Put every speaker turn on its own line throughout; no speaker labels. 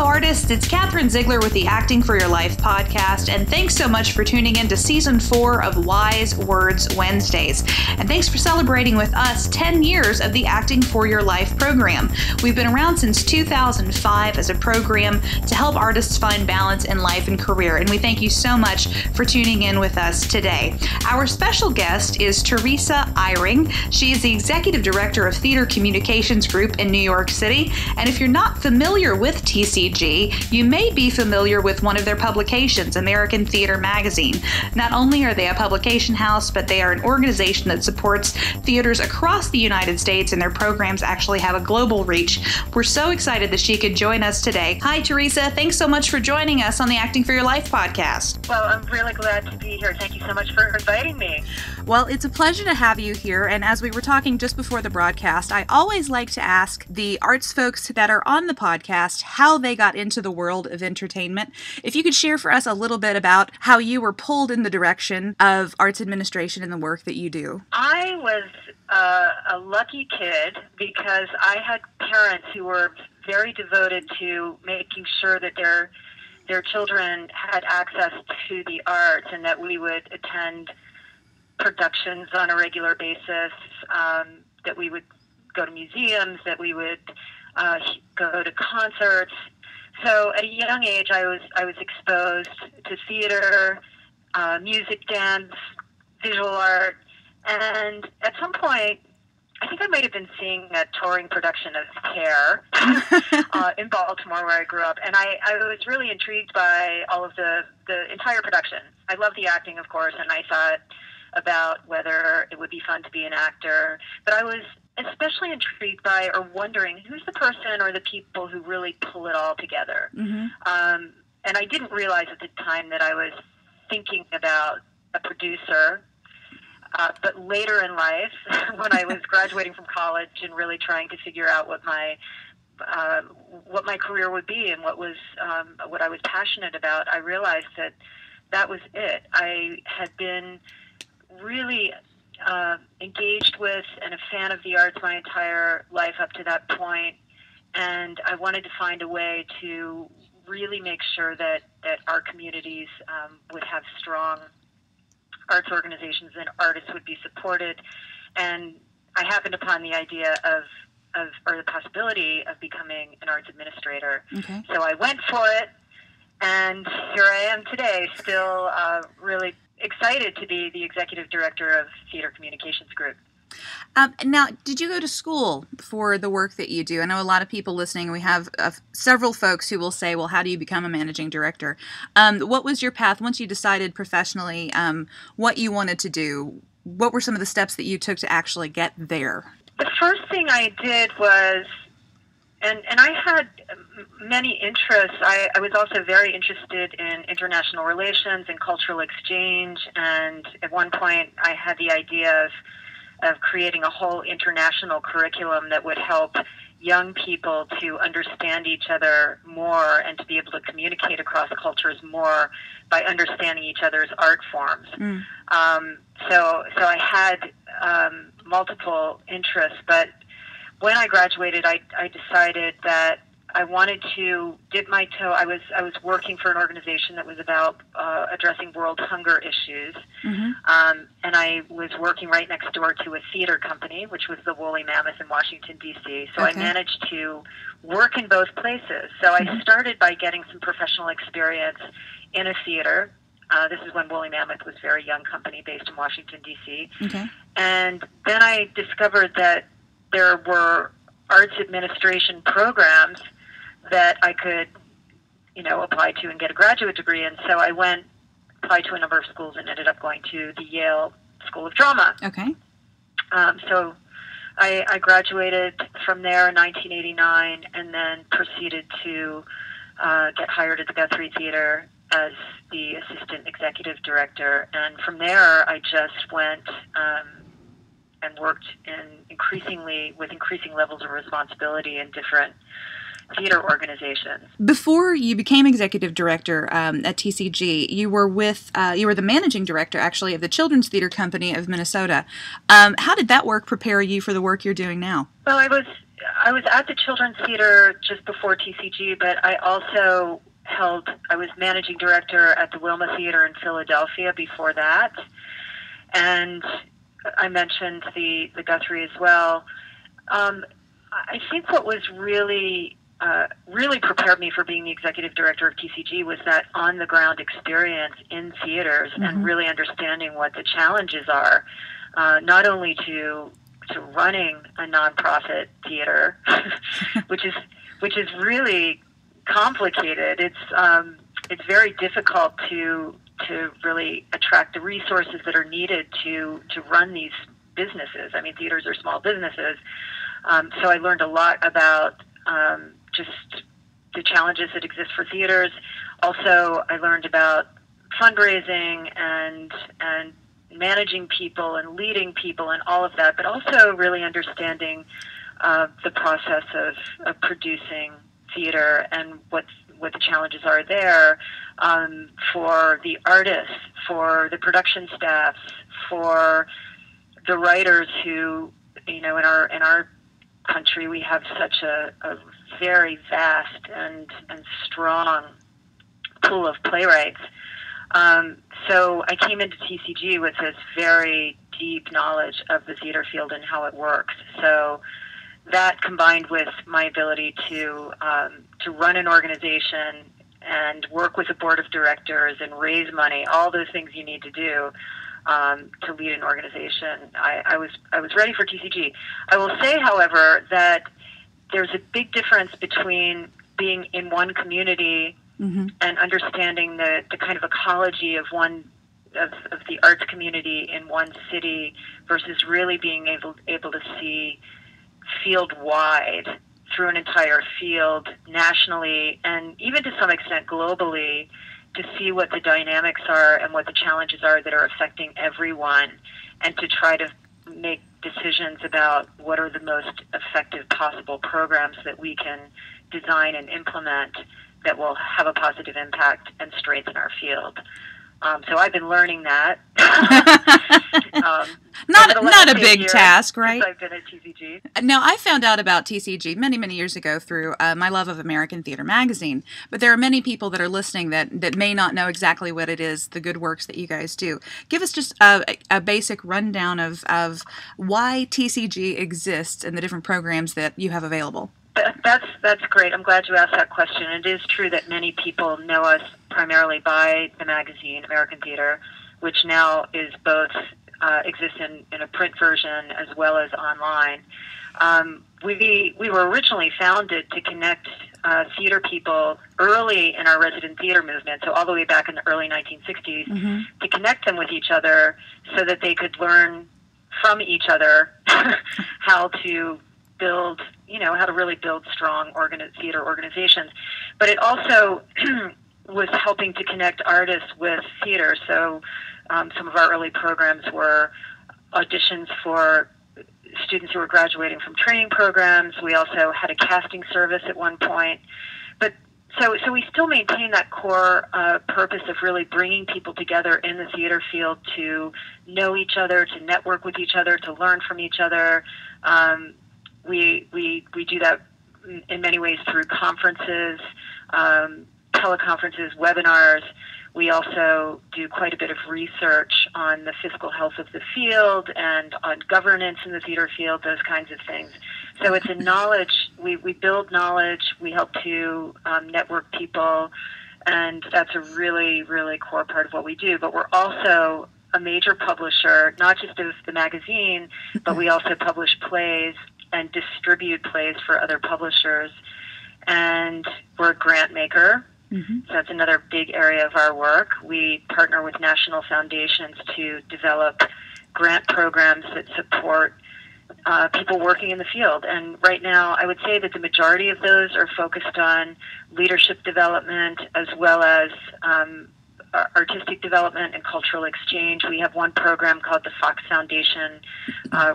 Hello, artists. It's Catherine Ziegler with the Acting for Your Life podcast, and thanks so much for tuning in to Season 4 of Wise Words Wednesdays. And thanks for celebrating with us 10 years of the Acting for Your Life program. We've been around since 2005 as a program to help artists find balance in life and career, and we thank you so much for tuning in with us today. Our special guest is Teresa Eyring. She is the Executive Director of Theater Communications Group in New York City, and if you're not familiar with TCG, you may be familiar with one of their publications, American Theater Magazine. Not only are they a publication house, but they are an organization that supports theaters across the United States, and their programs actually have a global reach. We're so excited that she could join us today. Hi, Teresa. Thanks so much for joining us on the Acting for Your Life podcast.
Well, I'm really glad to be here. Thank you so much for inviting me.
Well, it's a pleasure to have you here, and as we were talking just before the broadcast, I always like to ask the arts folks that are on the podcast how they got into the world of entertainment. If you could share for us a little bit about how you were pulled in the direction of arts administration and the work that you do.
I was a lucky kid because I had parents who were very devoted to making sure that their children had access to the arts and that we would attend productions on a regular basis, that we would go to museums, that we would go to concerts. So at a young age, I was exposed to theater, music, dance, visual art, and at some point, I think I might have been seeing a touring production of Hair in Baltimore, where I grew up, and I was really intrigued by all of the entire production. I love the acting, of course, and I thought about whether it would be fun to be an actor, but I was especially intrigued by or wondering who's the person or the people who really pull it all together. Mm-hmm. And I didn't realize at the time that I was thinking about a producer, but later in life, when I was graduating from college and really trying to figure out what my career would be and what I was passionate about, I realized that was it. I had been really engaged with and a fan of the arts my entire life up to that point, and I wanted to find a way to really make sure that our communities would have strong arts organizations and artists would be supported. And I happened upon the idea or the possibility of becoming an arts administrator. Okay. So I went for it, and here I am today, still really excited to be the executive director of Theater Communications Group.
Now, did you go to school for the work that you do? I know a lot of people listening. We have several folks who will say, well, how do you become a managing director? What was your path once you decided professionally what you wanted to do? What were some of the steps that you took to actually get there?
The first thing I did was, and I had many interests. I was also very interested in international relations and cultural exchange, and at one point I had the idea of creating a whole international curriculum that would help young people to understand each other more and to be able to communicate across cultures more by understanding each other's art forms. Mm. So I had multiple interests, but when I graduated, I decided that I wanted to dip my toe. I was working for an organization that was about addressing world hunger issues, mm-hmm. And I was working right next door to a theater company, which was the Woolly Mammoth in Washington, D.C. So okay. I managed to work in both places. So mm-hmm. I started by getting some professional experience in a theater. This is when Woolly Mammoth was a very young company based in Washington, D.C. Okay. And then I discovered that there were arts administration programs that I could, apply to and get a graduate degree in. So I applied to a number of schools and ended up going to the Yale School of Drama. Okay. So I graduated from there in 1989 and then proceeded to get hired at the Guthrie Theater as the assistant executive director. And from there, I just went and worked with increasing levels of responsibility in different theater organizations. Before
you became executive director at TCG, you were the managing director, actually, of the Children's Theater Company of Minnesota. How did that work prepare you for the work you're doing now?
Well, I was at the Children's Theater just before TCG, but I was managing director at the Wilma Theater in Philadelphia before that. And I mentioned the Guthrie as well. I think what was really prepared me for being the executive director of TCG was that on-the-ground experience in theaters and really understanding what the challenges are, not only to running a nonprofit theater, which is really complicated. It's very difficult to really attract the resources that are needed to run these businesses. I mean, theaters are small businesses. So I learned a lot about just the challenges that exist for theaters. Also, I learned about fundraising and managing people and leading people and all of that, but also really understanding the process of producing theater and what the challenges are there for the artists, for the production staff, for the writers who, in our country, we have such a very vast and strong pool of playwrights. So I came into TCG with this very deep knowledge of the theater field and how it works. So that, combined with my ability to run an organization and work with a board of directors and raise money, all those things you need to do to lead an organization, I was ready for TCG. I will say, however, that there's a big difference between being in one community and understanding the kind of ecology of the arts community in one city versus really being able to see field wide through an entire field nationally and even to some extent globally, to see what the dynamics are and what the challenges are that are affecting everyone, and to try to make decisions about what are the most effective possible programs that we can design and implement that will have a positive impact and strengthen our field. So I've been learning that.
Not a big task, right?
I've been at TCG.
Now, I found out about TCG many, many years ago through my love of American Theater Magazine, but there are many people that are listening that may not know exactly what it is, the good works that you guys do. Give us just a basic rundown of why TCG exists and the different programs that you have available.
That's great. I'm glad you asked that question. It is true that many people know us primarily by the magazine, American Theater, which now is both exists in a print version as well as online. We were originally founded to connect theater people early in our resident theater movement, so all the way back in the early 1960s, to connect them with each other so that they could learn from each other how to build, how to really build strong theater organizations. But it also was helping to connect artists with theater. So some of our early programs were auditions for students who were graduating from training programs. We also had a casting service at one point. But so we still maintain that core purpose of really bringing people together in the theater field to know each other, to network with each other, to learn from each other. We do that in many ways through conferences, teleconferences, webinars. We also do quite a bit of research on the fiscal health of the field and on governance in the theater field, those kinds of things. So it's a knowledge, we build knowledge, we help to network people, and that's a really, really core part of what we do. But we're also a major publisher, not just of the magazine, but we also publish plays and distribute plays for other publishers. And we're a grant maker. So that's another big area of our work. We partner with national foundations to develop grant programs that support people working in the field. And right now, I would say that the majority of those are focused on leadership development as well as artistic development and cultural exchange. We have one program called the Fox Foundation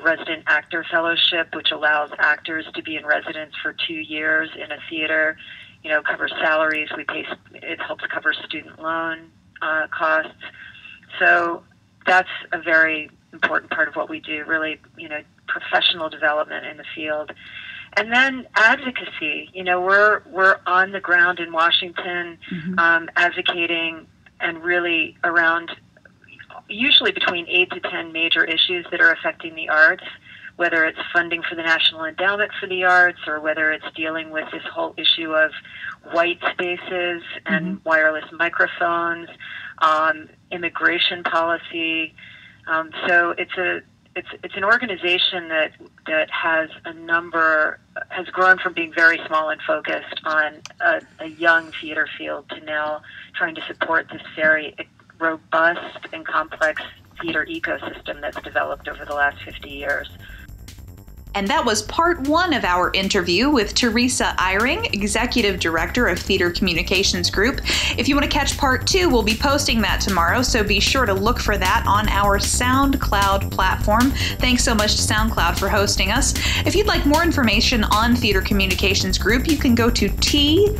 Resident Actor Fellowship, which allows actors to be in residence for 2 years in a theater. Covers salaries. It helps cover student loan costs. So that's a very important part of what we do, really, professional development in the field. And then advocacy. You know, we're on the ground in Washington, advocating and really around usually between 8 to 10 major issues that are affecting the arts, whether it's funding for the National Endowment for the Arts or whether it's dealing with this whole issue of white spaces and wireless microphones, immigration policy. So it's an organization that has grown from being very small and focused on a young theater field to now trying to support this very robust and complex theater ecosystem that's developed over the last 50 years.
And that was part 1 of our interview with Teresa Eyring, Executive Director of Theater Communications Group. If you want to catch part 2, we'll be posting that tomorrow, so be sure to look for that on our SoundCloud platform. Thanks so much to SoundCloud for hosting us. If you'd like more information on Theater Communications Group, you can go to tcg.org.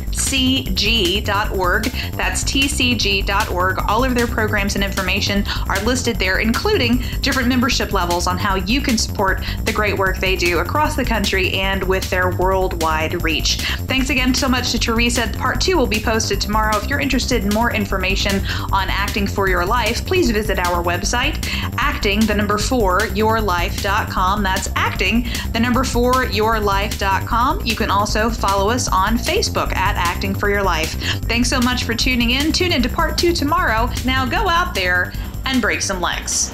That's tcg.org. All of their programs and information are listed there, including different membership levels on how you can support the great work they do across the country and with their worldwide reach. Thanks again so much to Teresa. Part 2 will be posted tomorrow. If you're interested in more information on Acting for Your Life, please visit our website, acting4yourlife.com. That's acting4yourlife.com. You can also follow us on Facebook at Acting for Your Life. Thanks so much for tuning in. Tune in to part 2 tomorrow. Now go out there and break some legs.